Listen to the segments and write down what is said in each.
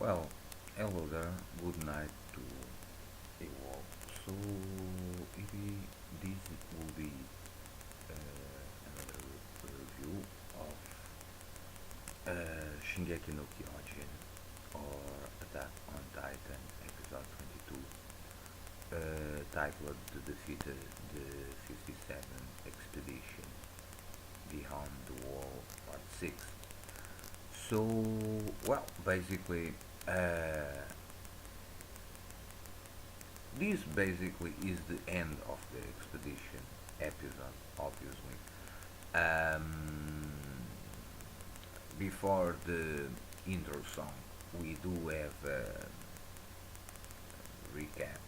Well, hello there. Good night to you all. So, maybe this will be another review of Shingeki no Kyojin or Attack on Titan episode 22, titled The Defeated the 57 Expedition Beyond the Wall Part 6. So, well, basically, uh, this basically is the end of the expedition episode, obviously. Um, Before the intro song, we do have a recap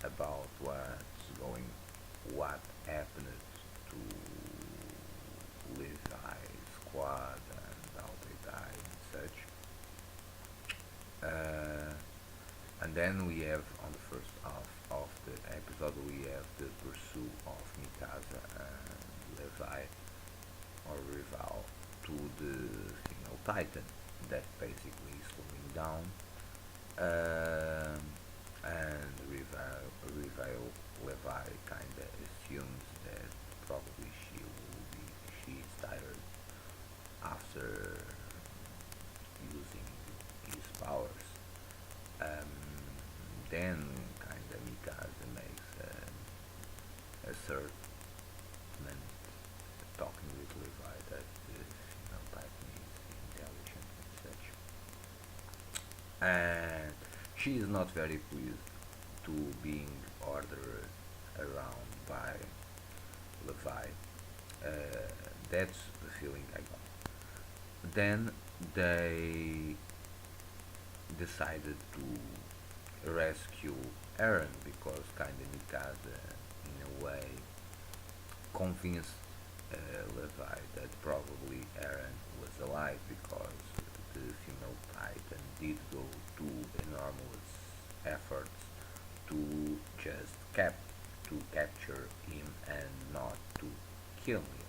about what happened to Levi's squad and how they died and such. Uh, and then we have on the first half of the episode we have the pursuit of Mikasa and Levi or Rival to the female Titan that basically is slowing down. Um, and Rival Levi kinda assumes that probably she's tired after using his powers. Um, then kinda Mikasa makes a statement talking with Levi that Titan is intelligent and such. And she is not very pleased to being ordered around by Levi. Uh, that's the feeling I got. Then they decided to rescue Eren because kinda Mikasa, in a way, convinced Levi that probably Eren was alive because the female Titan did go to enormous efforts to just to capture him and not to kill him.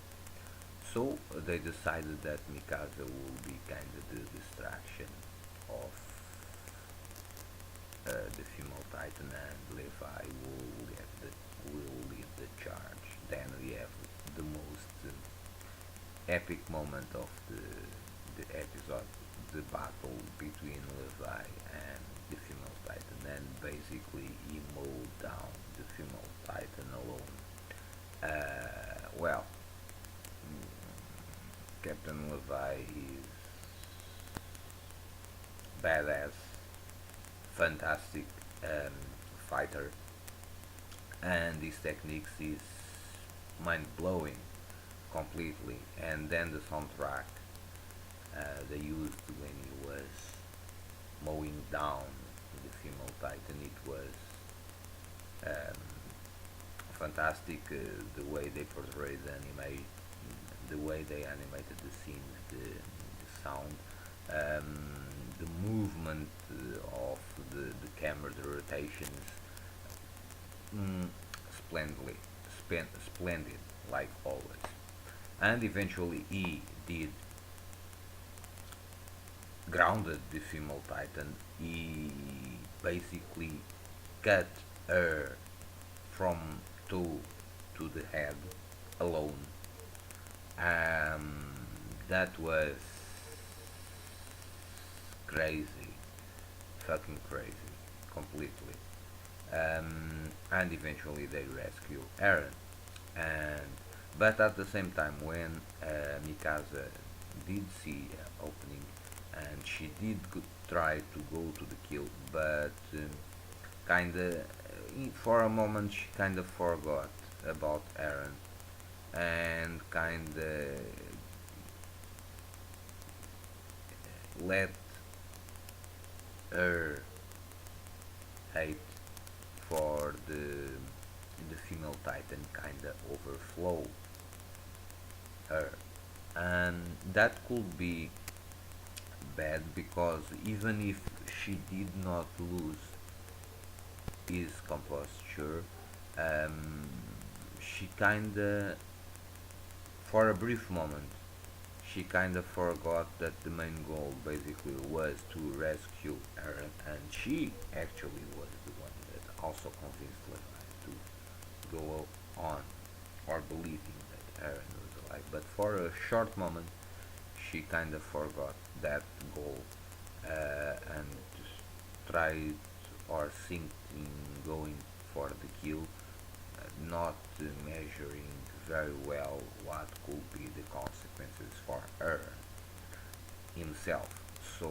So they decided that Mikasa will be kind of the distraction of the female Titan, and Levi will lead the charge. Then we have the most epic moment of the episode, the battle between Levi and the female Titan, and basically he mowed down the female Titan alone. Well, Captain Levi is badass, fantastic um, fighter, and his techniques is mind blowing completely. And then the soundtrack they used when he was mowing down the female Titan, it was um, fantastic. The way they portrayed the way they animated the scenes, the sound, the movement of the camera, the rotations, mm, splendidly, splendid like always. And eventually he did grounded the female Titan. He basically cut her from toe to the head alone. Um, that was crazy, fucking crazy, completely. And eventually they rescue Eren. And but at the same time, when Mikasa did see opening, and she did try to go to the kill, but kinda for a moment she kinda forgot about Eren and kinda let her hate for the female Titan kinda overflow her, and that could be bad because even if she did not lose his composure, um, she kinda, for a brief moment, she kind of forgot that the main goal basically was to rescue Eren, and she actually was the one that also convinced Levi to go on or believing that Eren was alive. But for a short moment, she kind of forgot that goal and tried or thinking going for the kill, not measuring very well what could be the consequences for her himself. So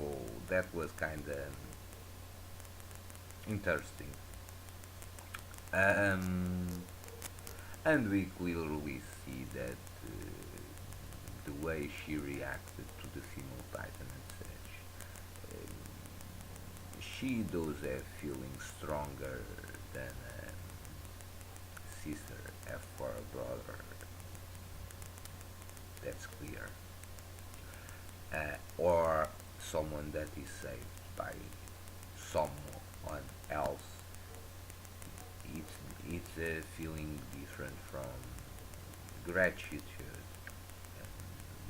that was kind of interesting. Um, and we clearly see that the way she reacted to the female titan and such, she does have feelings stronger than sister have for a brother. That's clear. Or someone that is saved by someone else. It's a feeling different from gratitude,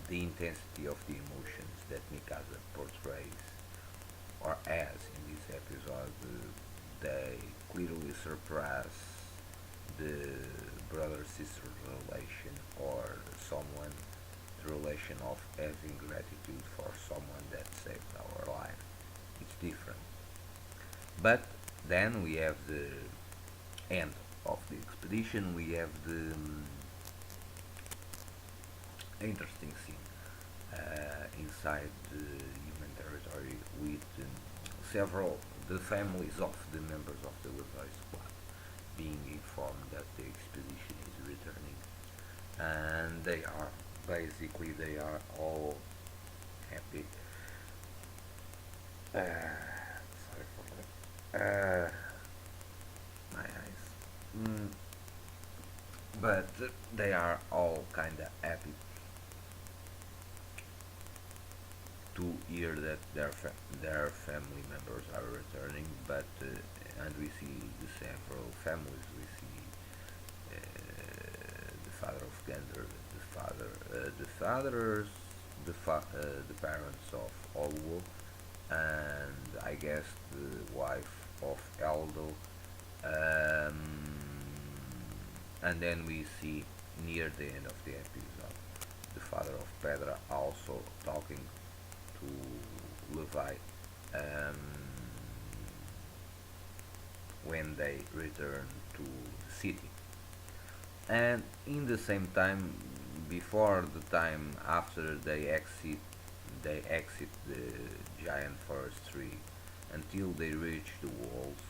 the intensity of the emotions that Mikasa portrays or as in this episode. They clearly surpass the brother sister relation or someone the relation of having gratitude for someone that saved our life. It's different. But then we have the end of the expedition. We have the interesting scene inside the human territory with several the families of the members of the Levi squad being informed that the expedition is returning, and they are all happy. Sorry for that. My eyes. Mm, but they are all kind of happy to hear that their family members are returning. But and we see the several families. We see the father of Gander, the parents of Olwo, and I guess the wife of Eldo. Um, and then we see near the end of the episode the father of Pedra also talking to Levi um, when they return to the city. And in the same time, before the time after they exit the giant forest tree until they reach the walls.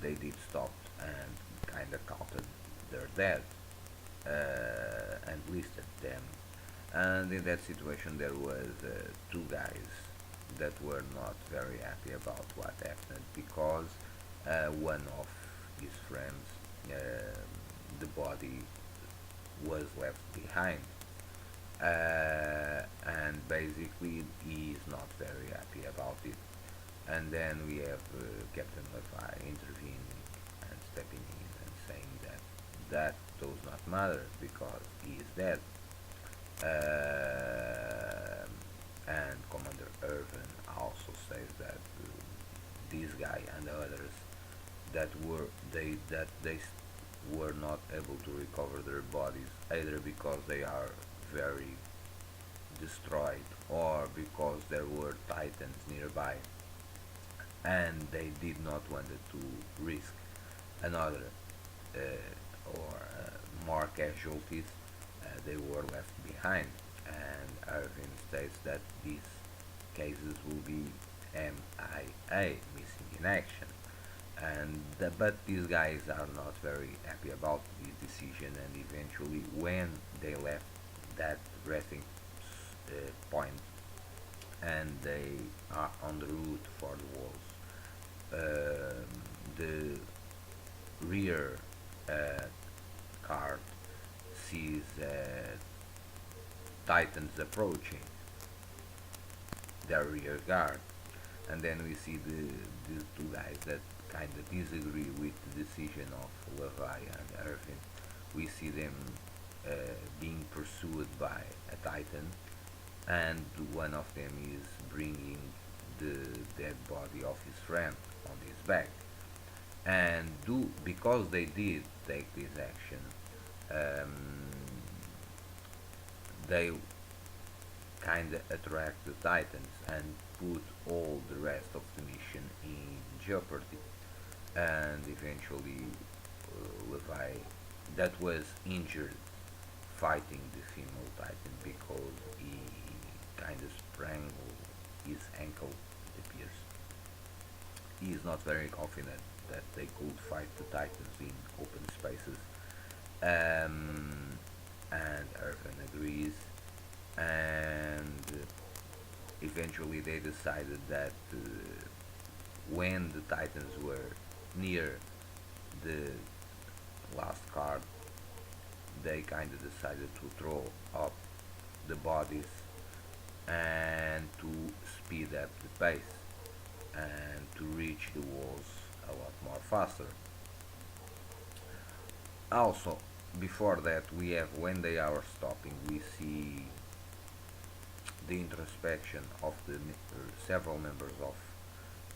They did stop and kind of counted their dead and listed them. And in that situation, there was two guys that were not very happy about what happened because one of his friends, the body was left behind, and basically he is not very happy about it. And then we have Captain Levi intervening and stepping in and saying that that does not matter because he is dead. And Commander Irvin also says that this guy and the others that they were not able to recover their bodies either because they are very destroyed or because there were titans nearby and they did not want to risk another or more casualties. They were left behind, and Irvin states that these cases will be MIA, missing in action. But these guys are not very happy about this decision, and eventually, when they left that resting point and they are on the route for the walls, the rear uh, cart sees Titans approaching their rear guard, and then we see these two guys that kind of disagree with the decision of Levi and Irvin. We see them being pursued by a titan, and one of them is bringing the dead body of his friend on his back. And because they did take this action, um, they kind of attract the titans and put all the rest of the mission in jeopardy. And eventually, Levi, that was injured fighting the female titan because he kind of strangled his ankle, it appears. He is not very confident that they could fight the titans in open spaces. Um, and Irvin agrees, and eventually they decided that when the titans were near the last card, they kind of decided to throw up the bodies and to speed up the pace and to reach the walls a lot more faster. Also, before that, we have when they are stopping, we see the introspection of several members of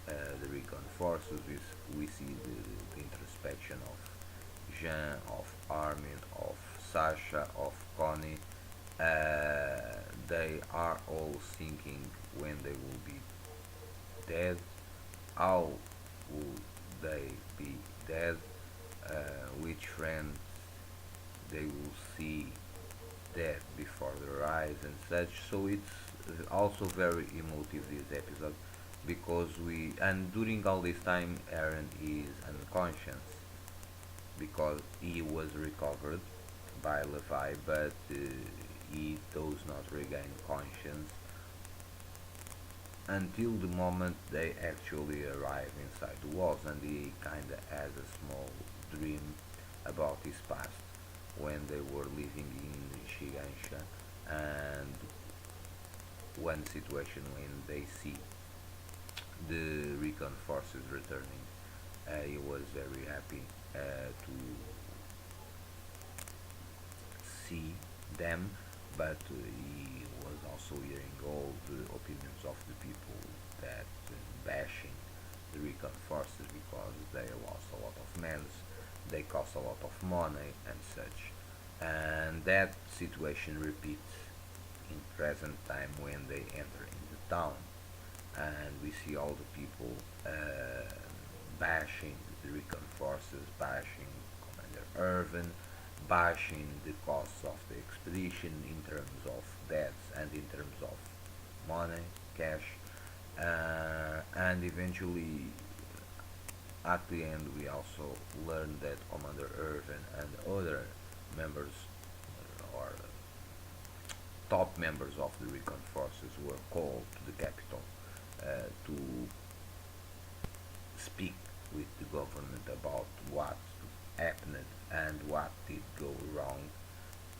the Recon forces. We see the introspection of Jean, of Armin, of Sasha, of Connie. They are all thinking when they will be dead, how would they be dead, which friends they will see dead before their eyes and such. So it's also very emotive this episode because we and during all this time Aaron is unconscious because he was recovered by Levi, but he does not regain conscience until the moment they actually arrive inside the walls, and he kinda has a small dream about his past when they were living in Shigansha, and one situation when they see the recon forces returning. He was very happy to see them, but he was also hearing all the opinions of the people that bashing the recon forces because they lost a lot of men, they cost a lot of money and such. And that situation repeats in present time when they enter in the town, and we see all the people bashing the recon forces, bashing Commander Irvin, bashing the costs of the expedition in terms of deaths and in terms of money, cash, and eventually at the end we also learn that Commander Irvin and other members or top members of the recon forces were called to the capital to speak with the government about what happened and what did go wrong.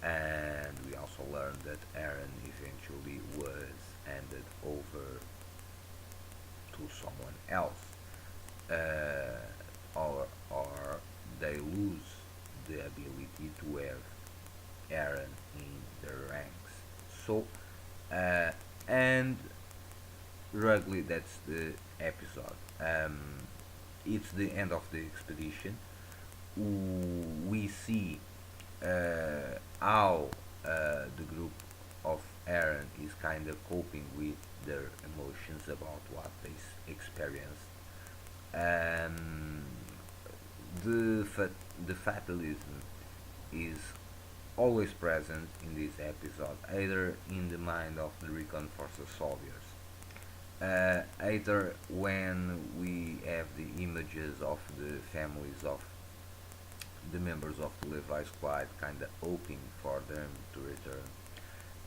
And we also learned that Aaron eventually was handed over to someone else, or they lose the ability to have Aaron in their ranks. So, and Rugly, that's the episode. It's the end of the expedition. We see how the group of Aaron is kind of coping with their emotions about what they experienced. Um, the fatalism is always present in this episode, either in the mind of the Recon Forces soldiers, either when we have the images of the families of the members of the Levi squad kind of hoping for them to return.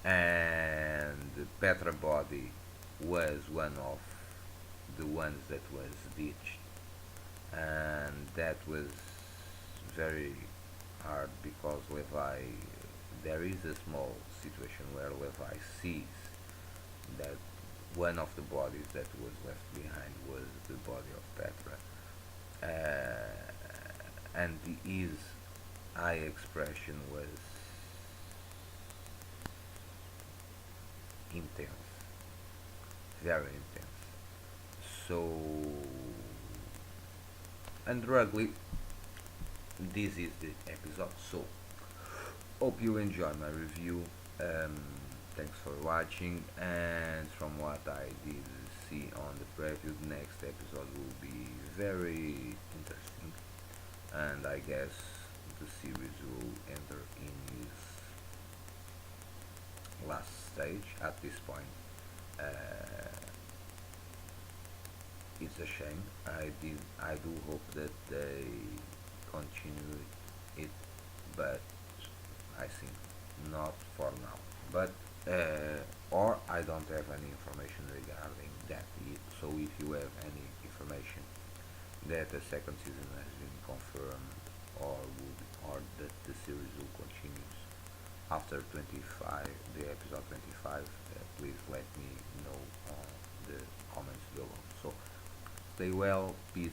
And Petra Body was one of the ones that was ditched, and that was very hard because Levi, there is a small situation where Levi sees that one of the bodies that was left behind was the body of Petra, and his eye expression was intense, very intense. So, and Rugly, this is the episode. So, hope you enjoy my review. Um, Thanks for watching. And from what I did see on the preview, the next episode will be very interesting. And I guess the series will enter in its last stage at this point. Uh, it's a shame. I do hope that they continue it, but I think not for now. But or I don't have any information regarding that. So if you have any information that the second season has been confirmed, or that the series will continue after 25, the episode 25, please let me know on the comments below. So stay well, peace,